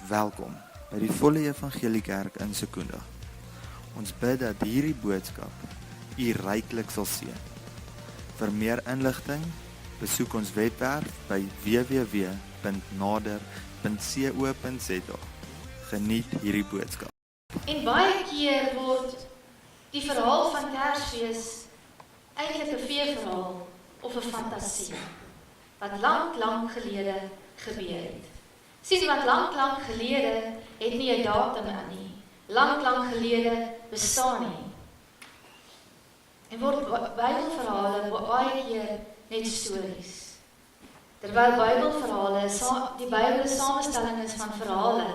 Welkom by die Volle Evangelie Kerk in Secunda. Ons bid dat hierdie boodskap u ryklik sal seën. Vir meer inligting, besoek ons webwerf by www.nader.co.za. Geniet hierdie boodskap. En baie keer word die verhaal van Kersfees eintlik 'n feesverhaal of 'n fantasie wat lank gelede gebeur het. Sien, wat lank gelede het nie 'n datum aan nie. Lank gelede bestaan nie. En word Bybelverhale baie keer net stories. Terwyl Bybelverhale, die Bybel 'n samestelling is van verhale,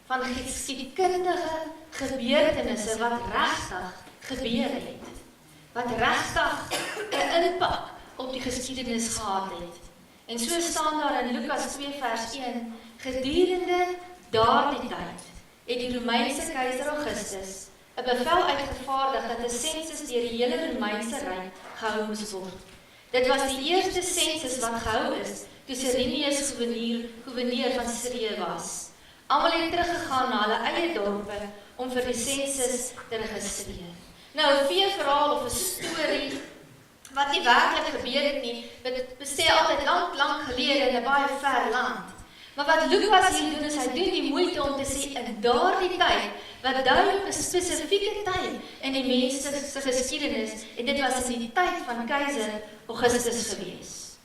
van geskiedkundige gebeurtenisse wat regtig gebeur het. Wat regtig 'n impak op die geskiedenis gehad het. En so staan daar in Lukas 2 vers 1, gedurende daardie tyd het die Romeinse keiser Augustus 'n bevel uitgevaardig dat 'n sensus deur die hele Romeinse ryk gehou moes word. Dit was die eerste sensus wat gehou is toe Cyrenius gouverneur van Syrië was. Almal het teruggegaan na hulle eie dorpe om vir die sensus te registreer. Nou, 'n feesverhaal of 'n storie wat nie werklik gebeur het nie, besê altyd lank gelede in 'n baie ver land. Maar wat Lukas hier doen, is hy doen die moeite om te sê in daardie tyd, wat duidelik 'n spesifieke tyd in die mense se geskiedenis, en dit was in die tyd van keiser Augustus gewees.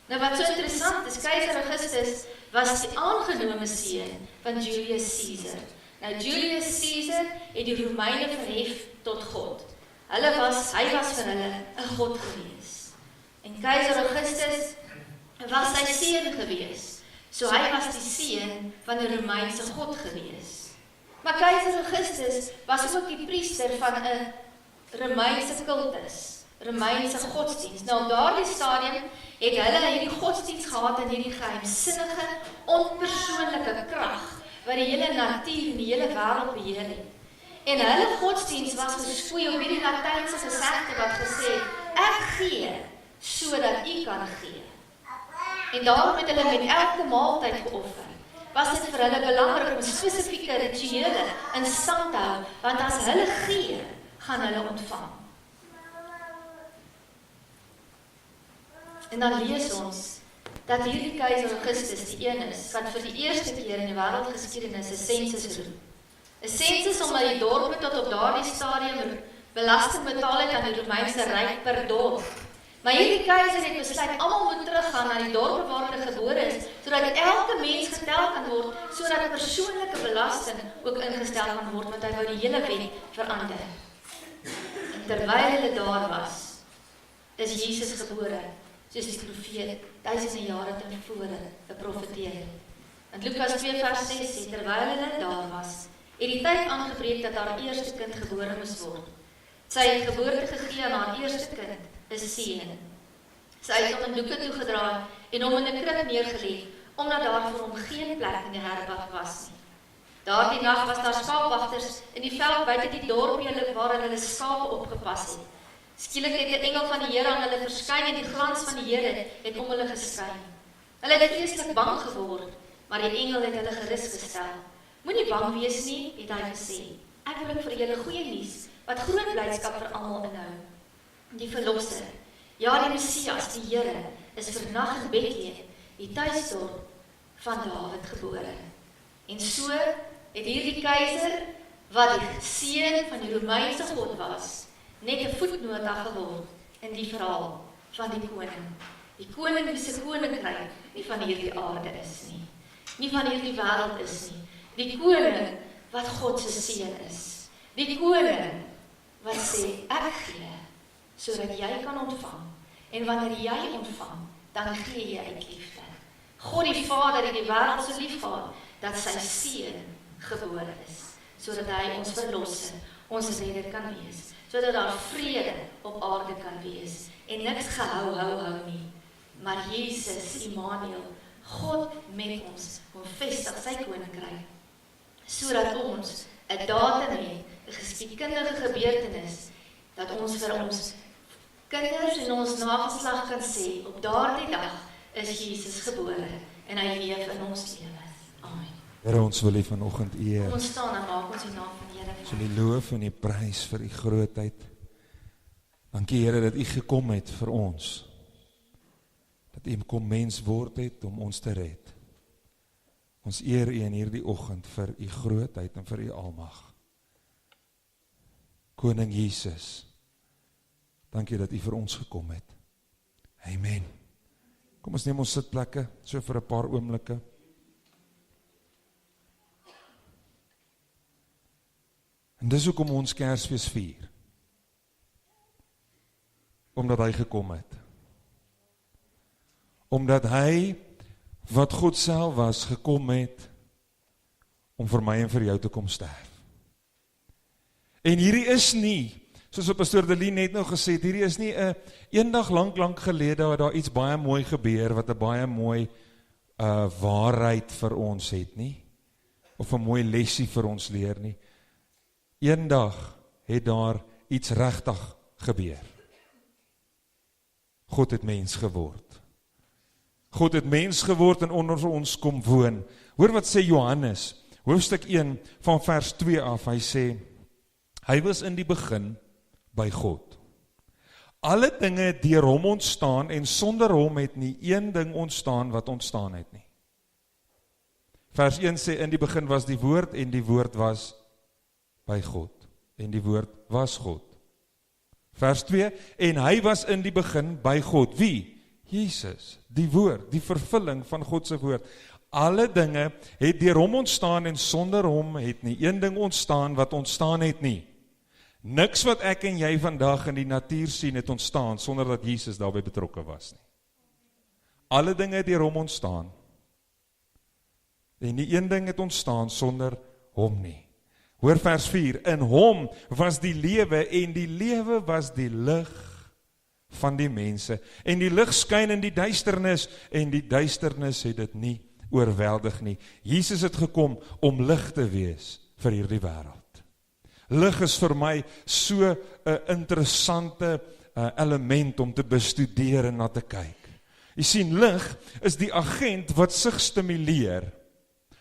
Nou wat so interessant is, keiser Augustus was die aangenome seun van Julius Caesar. Nou Julius Caesar het die Romeine verhef tot God. Hy was vir hulle 'n god gewees. En keiser Augustus was sy seun gewees. So hy was die seun van 'n Romeinse god gewees. Maar keiser Augustus was ook die priester van 'n Romeinse kultus, Romeinse godsdiens. Nou op daardie stadium het hulle hierdie godsdiens gehad in hierdie geheimsinnige, onpersoonlike krag wat die hele natuur en die hele wêreld beheer het. En hulle godsdiens was gespoei op hierdie Latynse gesegde wat gesê, ek gee, sodat u kan gee. En daarom het hulle met elke maaltyd geoffer. Was dit vir hulle belangrik om spesifieke rituele in stand te hou, want as hulle gee, gaan hulle ontvang. En dan lees ons dat hierdie keiser Augustus die een is wat vir die eerste keer in die wêreldgeskiedenis 'n sensus roep. 'n sensus omdat die dorpe tot op daardie stadium belasting betaal het aan die Romeinse ryk per dorp. Maar hierdie keiser het besluit, almal moet teruggaan na die dorpe waar hulle gebore is, sodat elke mens getel kan word, sodat persoonlike belasting ook ingestel kan word, want hy wou die hele wet verander. En terwyl hulle daar was, is Jesus gebore, soos die profeet, duisende jare tevore geprofeteer. In Lukas 2 vers 6 sê, terwyl hulle daar was, het die tyd aangebreek dat haar eerste kind gebore moes word. Sy het geboorte gegee aan haar eerste kind, 'n seun. Sy het hom in doeke toegedraai en hom in 'n krib neergelê, omdat daar vir hom geen plek in die herberg was nie. Daardie nag was daar skaapwagters in die veld buite die dorpie waar hulle skape opgepas het. Skielik het 'n engel van die Here aan hulle verskyn en die glans van die Here het om hulle geskyn. Hulle het vreeslik bang geword, maar die engel het hulle gerus gestel. Moenie bang wees nie, het hy gesê. Ek wil vir julle goeie nuus, wat groot blydskap vir almal inhou. Die verlosser, ja die Messias, die Here, is vannag in Bethlehem, die tuisdorp van Dawid gebore. En so het hierdie keiser, wat die seun van die Romeinse god was, net 'n voetnota geword in die verhaal van die koning. Die koning wie se koninkryk nie van hierdie aarde is nie van hierdie wêreld is nie. Die koning wat God se seun is. Die koning wat sê, ek gee, sodat jy kan ontvang. En wanneer jy ontvang, dan gee jy uit liefde. God die Vader het die wêreld so lief gehad, dat sy seun gebore is, sodat hy ons verlosser, ons redder kan wees, sodat daar vrede op aarde kan wees, en niks hou nie, maar Jesus, Immanuel, God met ons, kom vestig sy koninkryk, sodat ons 'n datum het, 'n geskiedkundige gebeurtenis, dat ons vir ons kinders en ons nageslag kan sê, op daardie dag is Jesus gebore, en hy leef in ons lewe. Amen. Here, ons wil U vanoggend eer. Kom ons staan en maak ons die naam van die Here Ons wil U loof en U prys vir U grootheid. Dankie Here dat U gekom het vir ons. Dat U kom mens word het om ons te red. Ons eer U in hierdie oggend vir U grootheid en vir U almag. Koning Jesus, dankie dat U vir ons gekom het. Amen. Kom ons neem ons sitplekke, so vir 'n paar oomblikke. En dis hoekom ons Kersfees vier. Omdat hy gekom het. Omdat hy, wat God self was, gekom het om vir my en vir jou te kom sterf. En hierdie is nie, soos wat pastoor Delie net nou gesê het, hierdie is nie 'n eendag lank gelede wat daar iets baie mooi gebeur, wat 'n baie mooi waarheid vir ons het nie, of 'n mooi lesie vir ons leer nie. Eendag het daar iets regtig gebeur. God het mens geword. God het mens geword en onder ons kom woon. Hoor wat sê Johannes, hoofstuk 1 van vers 2 af, hy sê, hy was in die begin by God. Alle dinge het deur hom ontstaan en sonder hom het nie een ding ontstaan wat ontstaan het nie. Vers 1 sê, in die begin was die woord en die woord was by God. En die woord was God. Vers 2, en hy was in die begin by God. Wie? Jesus, die woord, die vervulling van God se woord. Alle dinge het deur hom ontstaan en sonder hom het nie een ding ontstaan wat ontstaan het nie. Niks wat ek en jy vandag in die natuur sien het ontstaan sonder dat Jesus daarbey betrokke was nie. Alle dinge het deur hom ontstaan. En nie een ding het ontstaan sonder hom nie. Hoor vers 4, in hom was die lewe en die lewe was die lig van die mense. En die lig skyn in die duisternis en die duisternis het dit nie oorweldig nie. Jesus het gekom om lig te wees vir hierdie wêreld. Lig is vir my so 'n interessante element om te bestudeer en na te kyk. Jy sien, lig is die agent wat sig stimuleer,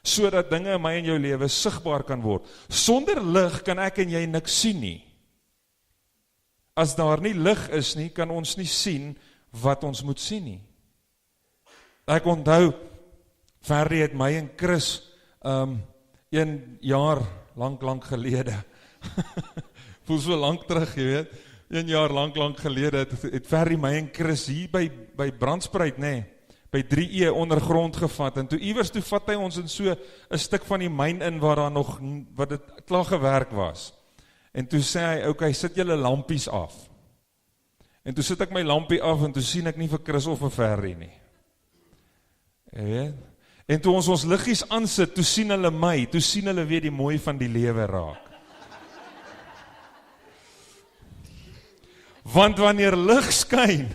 sodat dinge in my en jou lewe sigbaar kan word. Sonder lig kan ek en jy niks sien nie. As daar nie lig is nie, kan ons nie sien wat ons moet sien nie. Ek onthou, Ferdy het my en Chris 1 jaar lank gelede, voel so lank terug, jy weet, 1 jaar lank gelede, het Ferdy my en Chris hier by Brandspruit, nee, by 3E ondergrond gevat, en toe iewers toe vat hy ons in so 'n stuk van die myn in, waar daar nog, wat dit klaar gewerk was. En toe sê hy, okay, sit julle lampies af. En toe sit ek my lampie af, en toe sien ek nie vir Chris of vir Ferdy nie. En toe ons liggies aansit, toe sien hulle my, toe sien hulle weer die mooi van die lewe raak. Want wanneer lig skyn,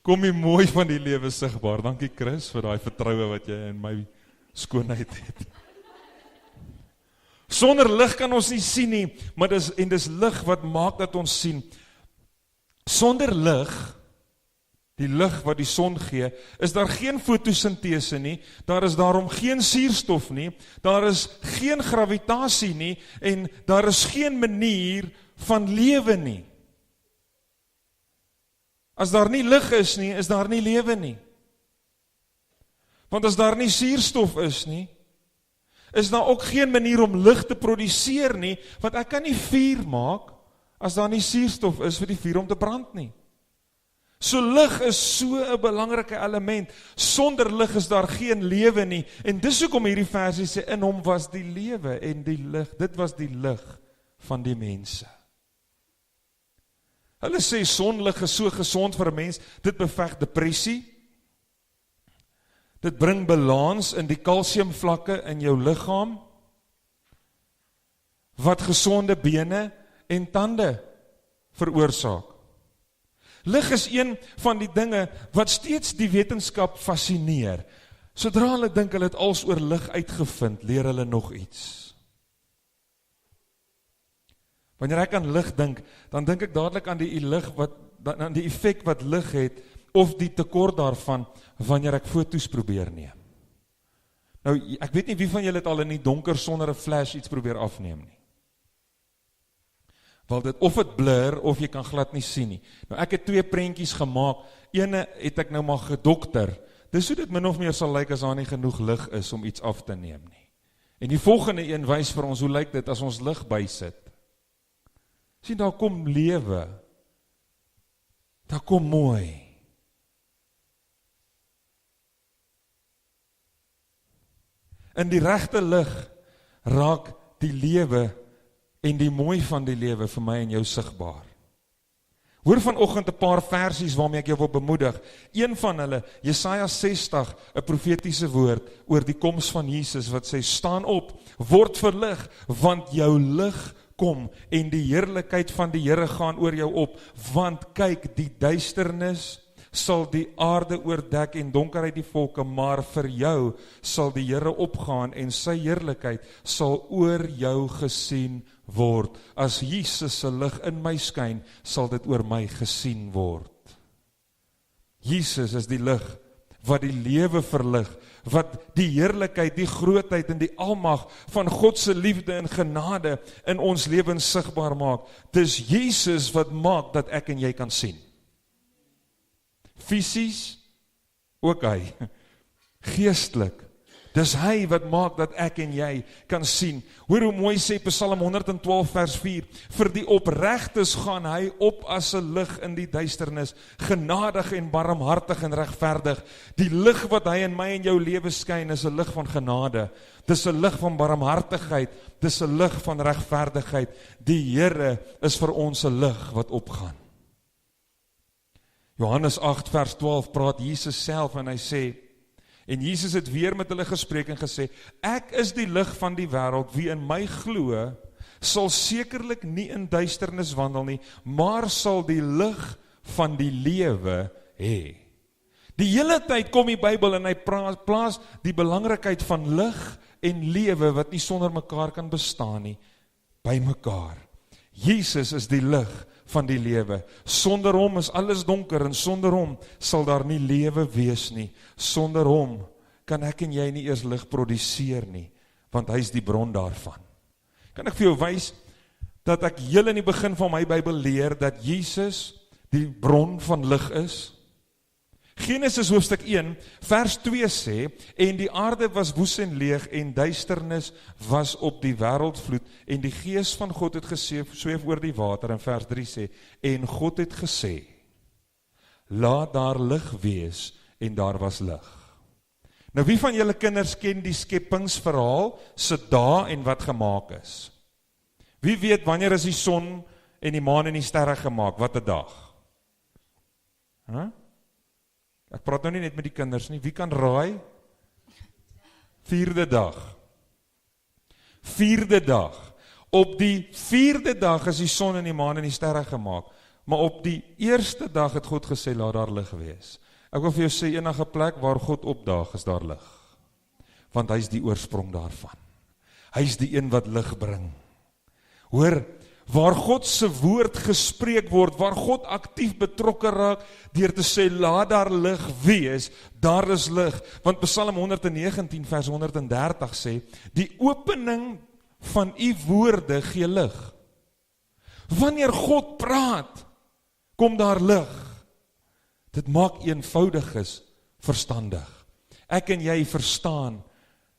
kom die mooi van die lewe sigbaar. Dankie Chris vir daai vertroue wat jy in my skoonheid het. Sonder lig kan ons nie sien nie, maar dis lig wat maak dat ons sien. Sonder lig, die lig wat die son gee, is daar geen fotosintese nie, daar is daarom geen suurstof nie, daar is geen gravitasie nie, en daar is geen manier van lewe nie. As daar nie lig is nie, is daar nie lewe nie. Want as daar nie suurstof is nie, is daar ook geen manier om lig te produseer nie, want ek kan nie vuur maak, as daar nie suurstof is vir die vuur om te brand nie. So lig is so 'n belangrike element. Sonder lig is daar geen lewe nie. En dis hoekom hierdie versie sê, in hom was die lewe en die lig, dit was die lig van die mense. Hulle sê sonlig is so gesond vir 'n mens, dit beveg depressie, dit bring balans in die kalsiumvlakke in jou liggaam, wat gesonde bene en tande veroorsaak. Lig is een van die dinge wat steeds die wetenskap fascineer. Sodra hulle dink hulle het als oor lig uitgevind, leer hulle nog iets. Wanneer ek aan lig dink, dan dink ek dadelik aan die effek wat lig het, of die tekort daarvan, wanneer ek foto's probeer neem. Nou, ek weet nie wie van julle het al in die donker sonder 'n flash iets probeer afneem nie. Want of het blur, of jy kan glad nie sien nie. Nou ek het 2 prentjies gemaak, ene het ek nou maar gedokter, dis hoe dit min of meer sal lyk as daar nie genoeg lig is om iets af te neem nie. En die volgende een wys vir ons, hoe lyk dit as ons lig bysit? Sien, daar kom lewe, daar kom mooi. In die regte lig raak die lewe en die mooi van die lewe vir my en jou sigbaar. Hoor vanoggend 'n paar versies waarmee ek jou wil bemoedig. Een van hulle, Jesaja 60, 'n profetiese woord oor die koms van Jesus wat sê, staan op, word verlig, want jou lig kom en die heerlikheid van die Here gaan oor jou op, want kyk, die duisternis sal die aarde oordek en donkerheid die volke, maar vir jou sal die Here opgaan en sy heerlikheid sal oor jou gesien word. As Jesus se lig in my skyn, sal dit oor my gesien word. Jesus is die lig wat die lewe verlig, wat die heerlikheid, die grootheid en die almag van God se liefde en genade in ons lewens sigbaar maak. Dis Jesus wat maak dat ek en jy kan sien. Fisies, ook hy. Geestelik, dis hy wat maak dat ek en jy kan sien. Hoor hoe mooi sê Psalm 112 vers 4, vir die opregtes gaan hy op as 'n lig in die duisternis, genadig en barmhartig en regverdig. Die lig wat hy in my en jou lewe skyn is 'n lig van genade, dis 'n lig van barmhartigheid, dis 'n lig van regverdigheid. Die Here is vir ons 'n lig wat opgaan. Johannes 8 vers 12 praat Jesus self en hy sê, en Jesus het weer met hulle gespreek en gesê, ek is die lig van die wêreld, wie in my glo, sal sekerlik nie in duisternis wandel nie, maar sal die lig van die lewe hê. Die hele tyd kom die Bybel en hy plaas die belangrikheid van lig en lewe, wat nie sonder mekaar kan bestaan nie, by mekaar. Jesus is die lig van die lewe. Sonder hom is alles donker en sonder hom sal daar nie lewe wees nie. Sonder hom kan ek en jy nie eers lig produseer nie, want hy is die bron daarvan. Kan ek vir jou wys dat ek heel in die begin van my Bybel leer dat Jesus die bron van lig is? Genesis hoofstuk 1 vers 2 sê, en die aarde was woes en leeg en duisternis was op die wêreldvloed en die gees van God het gesweef oor die water, en vers 3 sê, en God het gesê, laat daar lig wees, en daar was lig. Nou wie van julle kinders ken die skepingsverhaal se dae en wat gemaak is? Wie weet wanneer is die son en die maan en die sterre gemaak? Wat 'n dag? Ek praat nou nie net met die kinders nie, wie kan raai? 4de dag. 4de dag. Op die 4de dag is die son en die maan en die sterre gemaak, maar op die 1ste dag het God gesê, laat daar lig wees. Ek wil vir jou sê, enige plek waar God opdaag, is daar lig. Want hy is die oorsprong daarvan. Hy is die een wat lig bring. Hoor, waar God se woord gespreek word, waar God aktief betrokke raak, deur te sê, laat daar lig wees, daar is lig. Want Psalm 119 vers 130 sê, die opening van u woorde gee lig. Wanneer God praat, kom daar lig. Dit maak eenvoudiges verstandig. Ek en jy verstaan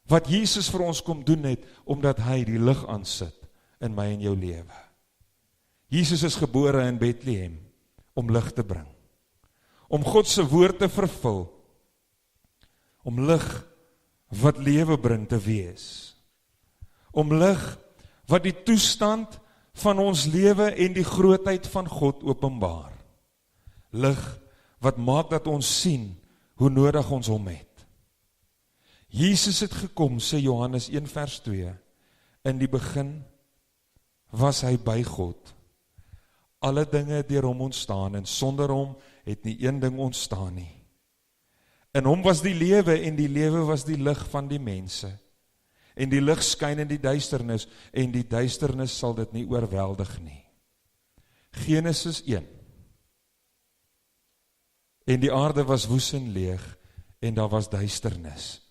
wat Jesus vir ons kom doen het, omdat hy die lig aansit in my en jou lewe. Jesus is gebore in Bethlehem om lig te bring, om God se woord te vervul, om lig wat lewe bring te wees, om lig wat die toestand van ons lewe en die grootheid van God openbaar, lig wat maak dat ons sien hoe nodig ons hom het. Jesus het gekom, sê Johannes 1 vers 2, in die begin was hy by God. Alle dinge het deur hom ontstaan en sonder hom het nie een ding ontstaan nie. In hom was die lewe en die lewe was die lig van die mense. En die lig skyn in die duisternis en die duisternis sal dit nie oorweldig nie. Genesis 1. En die aarde was woes en leeg en daar was duisternis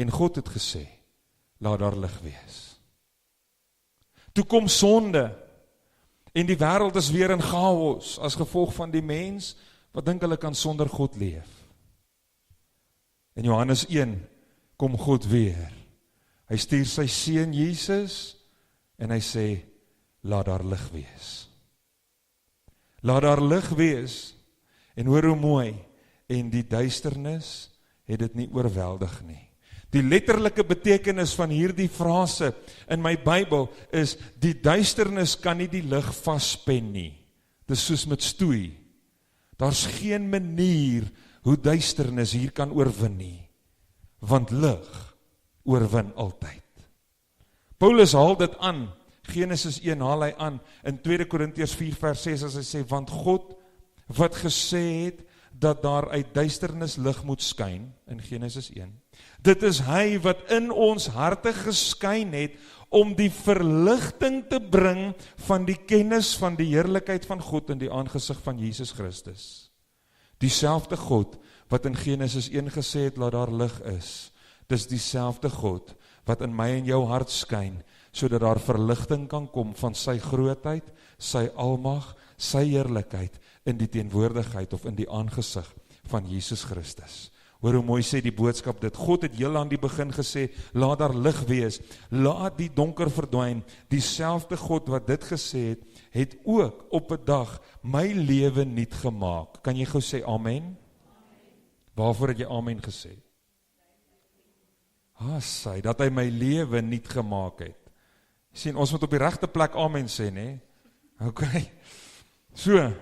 En God het gesê, laat daar lig wees. Toe kom sonde, en die wêreld is weer in chaos, as gevolg van die mens, wat dink hulle kan sonder God leef. In Johannes 1, kom God weer. Hy stuur sy seun Jesus, en hy sê, laat daar lig wees. Laat daar lig wees, en hoor hoe mooi, en die duisternis het dit nie oorweldig nie. Die letterlike betekenis van hierdie frase in my Bybel is, die duisternis kan nie die lig vaspen nie. Dit is soos met stoei. Daar's geen manier hoe duisternis hier kan oorwin nie, want lig oorwin altyd. Paulus haal dit aan, Genesis 1 haal hy aan, in 2 Korintiërs 4 vers 6, as hy sê, want God, wat gesê het, dat daar uit duisternis lig moet skyn, in Genesis 1, dit is hy wat in ons harte geskyn het, om die verligting te bring, van die kennis van die heerlikheid van God, in die aangesig van Jesus Christus. Dieselfde God, wat in Genesis 1 gesê het, laat daar lig is, dis dieselfde God, wat in my en jou hart skyn, sodat daar verligting kan kom van sy grootheid, sy almag, sy heerlikheid, in die teenwoordigheid of in die aangesig van Jesus Christus. Hoor hoe mooi sê die boodskap dit, God het heel aan die begin gesê, laat daar lig wees, laat die donker verdwyn, dieselfde God wat dit gesê het, het ook op 'n dag my lewe nuut gemaak. Kan jy gou sê amen? Waarvoor het jy amen gesê? Sy, dat hy my lewe nuut gemaak het. Sien, ons moet op die regte plek amen sê, né? Ok. So,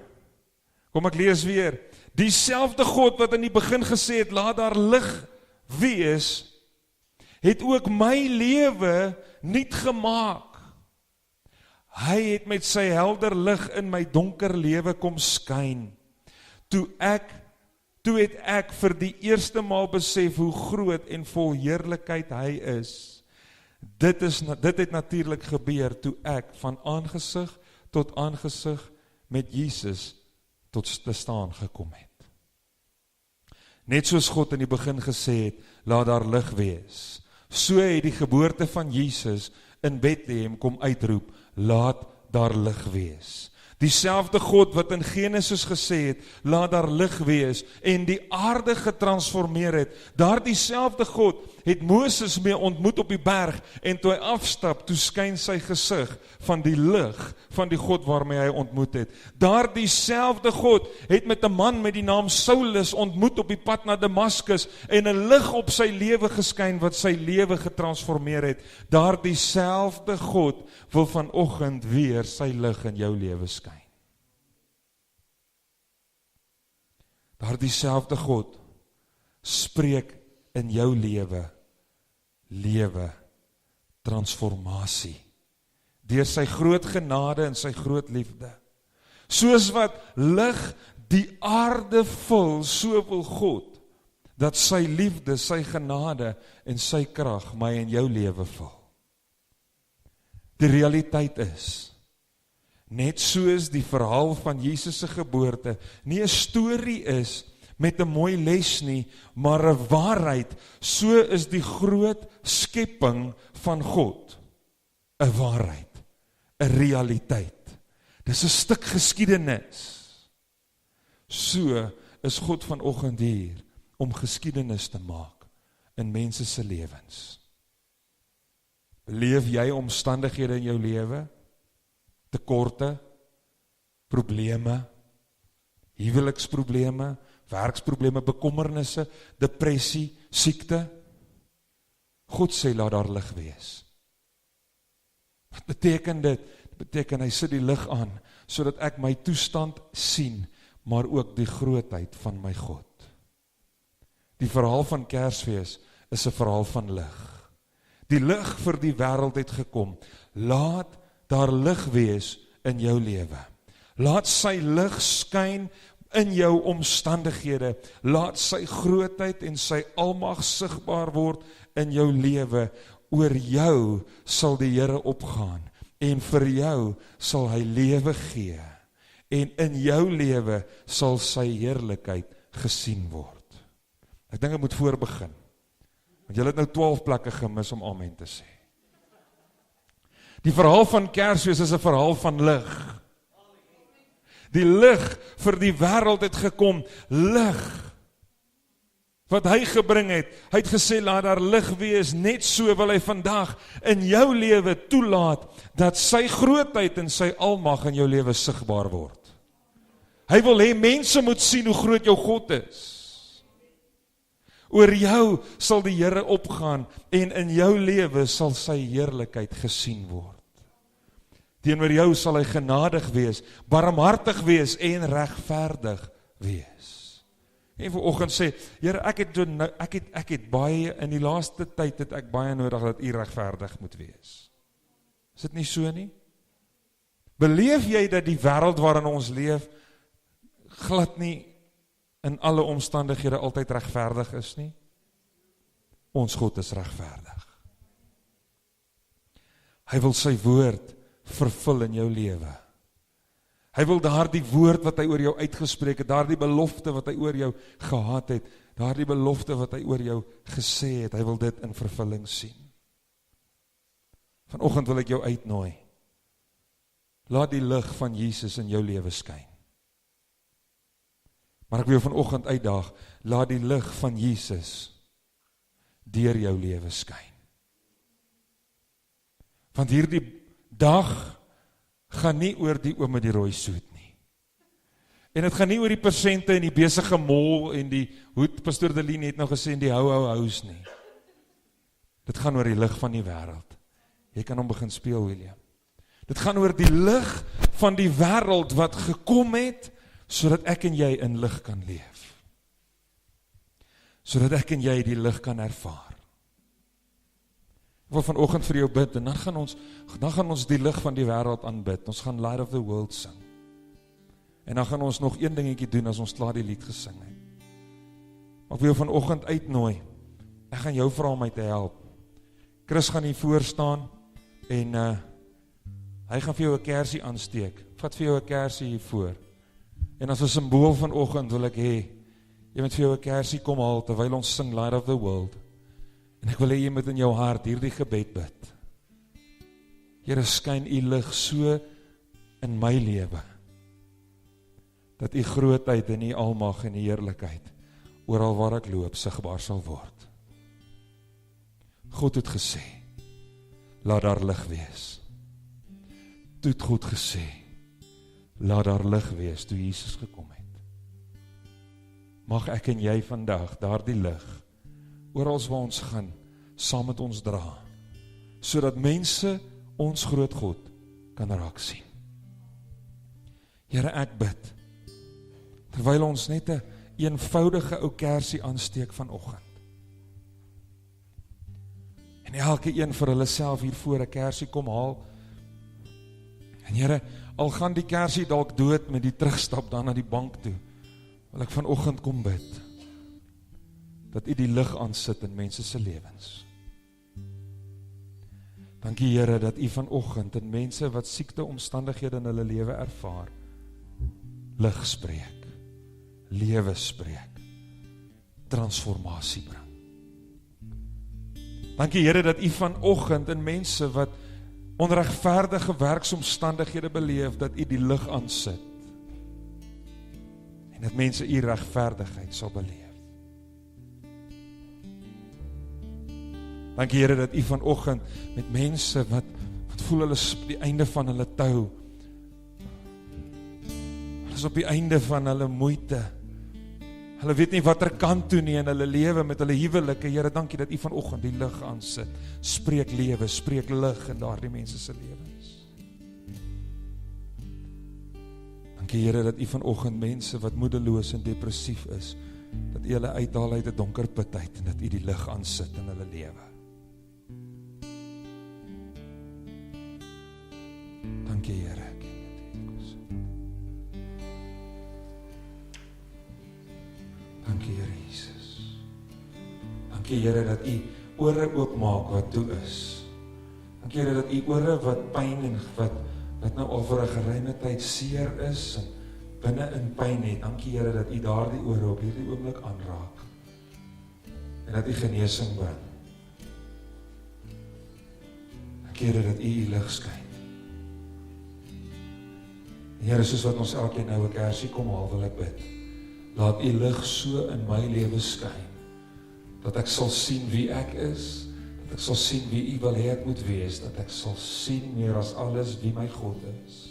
kom ek lees weer. Dieselfde God wat in die begin gesê het, laat daar lig wees, het ook my lewe nuut gemaak. Hy het met sy helder lig in my donker lewe kom skyn. Toe het ek vir die eerste maal besef hoe groot en vol heerlikheid hy is. Dit het natuurlik gebeur toe ek van aangesig tot aangesig met Jesus tot te staan gekom het. Net soos God in die begin gesê het, laat daar lig wees. So het die geboorte van Jesus in Bethlehem kom uitroep, laat daar lig wees. Dieselfde God wat in Genesis gesê het, laat daar lig wees, en die aarde getransformeer het, daar dieselfde God het Moses mee ontmoet op die berg, en toe hy afstap, toe skyn sy gesig van die lig van die God waarmee hy ontmoet het. Daar dieselfde God het met 'n man met die naam Saulus ontmoet op die pad na Damaskus, en 'n lig op sy lewe geskyn wat sy lewe getransformeer het. Daar dieselfde God wil vanoggend weer sy lig in jou lewe skyn. Daar dieselfde God spreek in jou lewe, transformasie, deur sy groot genade en sy groot liefde. Soos wat lig die aarde vul, so wil God, dat sy liefde, sy genade en sy krag my en jou lewe vul. Die realiteit is, net soos die verhaal van Jesus se geboorte, nie 'n storie is, met 'n mooi les nie, maar 'n waarheid, so is die groot skepping van God 'n waarheid, 'n realiteit. Dis 'n stuk geskiedenis. So is God vanoggend hier om geskiedenis te maak in mense se lewens. Beleef jy omstandighede in jou lewe, tekorte, probleme, huweliksprobleme, werksprobleme, bekommernisse, depressie, siekte? God sê, laat daar lig wees. Wat beteken dit? Dit beteken, hy sit die lig aan, sodat ek my toestand sien, maar ook die grootheid van my God. Die verhaal van Kersfees is 'n verhaal van lig. Die lig vir die wêreld het gekom. Laat daar lig wees in jou lewe. Laat sy lig skyn in jou omstandighede. Laat sy grootheid en sy almag sigbaar word in jou lewe. Oor jou sal die Here opgaan en vir jou sal hy lewe gee. En in jou lewe sal sy heerlikheid gesien word. Ek dink ek moet voorbegin. Want julle het nou 12 plekke gemis om amen te sê. Die verhaal van Kersfees is 'n verhaal van lig. Die lig vir die wêreld het gekom, lig. Wat hy gebring het, hy het gesê, laat daar lig wees, net so wil hy vandag in jou lewe toelaat, dat sy grootheid en sy almag in jou lewe sigbaar word. Hy wil hê mense moet sien hoe groot jou God is. Oor jou sal die Here opgaan, en in jou lewe sal sy heerlikheid gesien word. Teenoor jou sal hy genadig wees, barmhartig wees en regverdig wees. En vanoggend sê, Here, ek het baie, in die laaste tyd het ek baie nodig dat U regverdig moet wees. Is dit nie so nie? Beleef jy dat die wêreld waarin ons leef, glad nie in alle omstandighede altyd regverdig is nie? Ons God is regverdig. Hy wil sy woord vervul in jou lewe. Hy wil daardie woord wat hy oor jou uitgespreek het, daardie belofte wat hy oor jou gehad het, daardie belofte wat hy oor jou gesê het, hy wil dit in vervulling sien. Vanoggend wil ek jou uitnooi. Laat die lig van Jesus in jou lewe skyn. Maar ek wil jou vanoggend uitdaag, laat die lig van Jesus deur jou lewe skyn. Want hierdie dag gaan nie oor die oom met die rooi soet nie. En het gaan nie oor die persente en die besige mol en die hoed, Pastoor Deline het nou gesê, en die hou nie. Dit gaan oor die lig van die wêreld. Jy kan hom begin speel, William. Dit gaan oor die lig van die wêreld wat gekom het, sodat ek en jy in lig kan leef. Sodat ek en jy die lig kan ervaar. Ek wil vanoggend vir jou bid, en dan gaan ons die lig van die wêreld aanbid. Ons gaan Light of the World sing. En dan gaan ons nog een dingetjie doen as ons klaar die lied gesing het. Maar ek wil jou vanoggend uitnooi. Ek gaan jou vra om my te help. Chris gaan hier voor staan, en hy gaan vir jou 'n kersie aansteek. Vat vir jou 'n kersie hier voor. En as 'n simbool vanoggend wil ek hê, jy moet vir jou 'n kersie kom haal, terwyl ons sing Light of the World. En ek wil hê jy moet in jou hart hierdie gebed bid. Here, skyn U lig so in my lewe, dat U grootheid en U almag en U heerlikheid oral waar ek loop sigbaar sal word. God het gesê, laat daar lig wees. Toe het God gesê, laat daar lig wees toe Jesus gekom het. Mag ek en jy vandag daardie lig orals waar ons gaan, saam met ons dra, sodat mense ons groot God kan raak sien. Here, ek bid, terwyl ons net 'n eenvoudige ou kersie aansteek vanoggend, en elke een vir hulle self hier voor 'n kersie kom haal, en Here, al gaan die kersie dalk dood met die terugstap dan na die bank toe, wil ek vanoggend kom bid, dat U die lig aansit in mense se lewens. Dankie Here, dat U vanoggend in mense wat siekte omstandighede in hulle lewe ervaar, lig spreek, lewe spreek, transformasie bring. Dankie Here, dat U vanoggend in mense wat onregverdige werksomstandighede beleef, dat U die lig aansit, en dat mense U regverdigheid sal beleef. Dankie Here, dat U vanoggend met mense wat voel hulle is op die einde van hulle tou, hulle is op die einde van hulle moeite, hulle weet nie wat kant toe nie in hulle lewe met hulle huwelike. Here, dankie dat U vanoggend die lig aansit, spreek lewe, spreek lig in daardie mense se lewens. Dankie Here, dat U vanoggend mense wat moedeloos en depressief is, dat U hulle uithaal uit 'n donker put uit, en dat U die lig aansit in hulle lewe. Dankie Here. Dankie Here Jesus. Dankie Here dat U ore oopmaak wat toe is. Dankie Here dat U ore wat pyn en wat nou al vir 'n geruime tyd seer is en binne in pyn het. Dankie Here dat U daardie ore op hierdie oomblik aanraak. En dat U genesing bring. kere dat U lig skyn. Here, soos wat ons elkeen nou 'n kersie kom haal, wil ek bid. Laat U lig so in my lewe skyn, dat ek sal sien wie ek is, dat ek sal sien wie U wil hê ek moet wees, dat ek sal sien meer as alles wie my God is.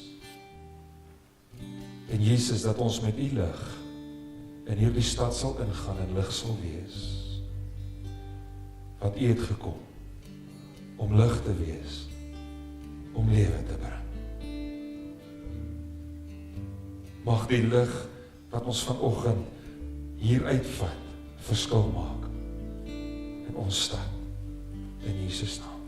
En Jesus, dat ons met U lig in hierdie stad sal ingaan en lig sal wees. Want U het gekom om lig te wees, om lewe te bring. Mag die lig wat ons vanoggend hier uitvat, verskil maak in ons stad, in Jesus naam.